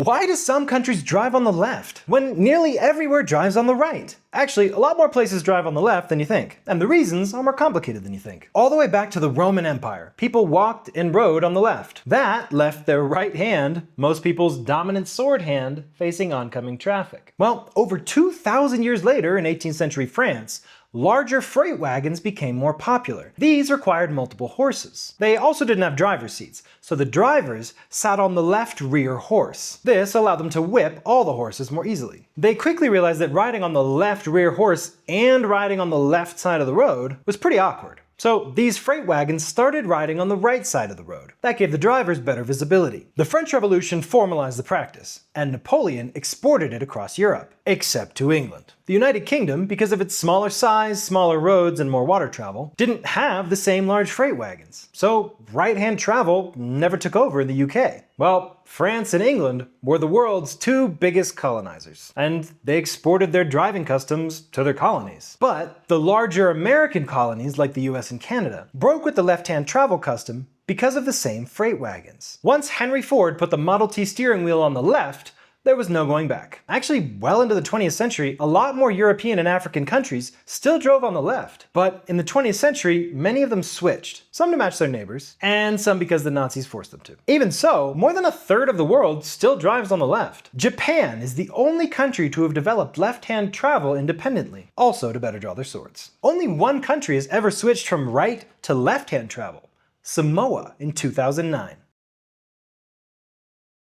Why do some countries drive on the left when nearly everywhere drives on the right? Actually, a lot more places drive on the left than you think, and the reasons are more complicated than you think. All the way back to the Roman Empire, people walked and rode on the left. That left their right hand, most people's dominant sword hand, facing oncoming traffic. Well, over 2,000 years later in 18th century France, larger freight wagons became more popular. These required multiple horses. They also didn't have driver's seats, so the drivers sat on the left rear horse. This allowed them to whip all the horses more easily. They quickly realized that riding on the left rear horse and riding on the left side of the road was pretty awkward. So these freight wagons started riding on the right side of the road. That gave the drivers better visibility. The French Revolution formalized the practice, and Napoleon exported it across Europe, except to England. The United Kingdom, because of its smaller size, smaller roads, and more water travel, didn't have the same large freight wagons. So right-hand travel never took over in the UK. Well, France and England were the world's two biggest colonizers, and they exported their driving customs to their colonies. But the larger American colonies, like the US and Canada, broke with the left-hand travel custom because of the same freight wagons. Once Henry Ford put the Model T steering wheel on the left, there was no going back. Actually, well into the 20th century, a lot more European and African countries still drove on the left. But in the 20th century, many of them switched, some to match their neighbors, and some because the Nazis forced them to. Even so, more than a third of the world still drives on the left. Japan is the only country to have developed left-hand travel independently, also to better draw their swords. Only one country has ever switched from right to left-hand travel: Samoa in 2009.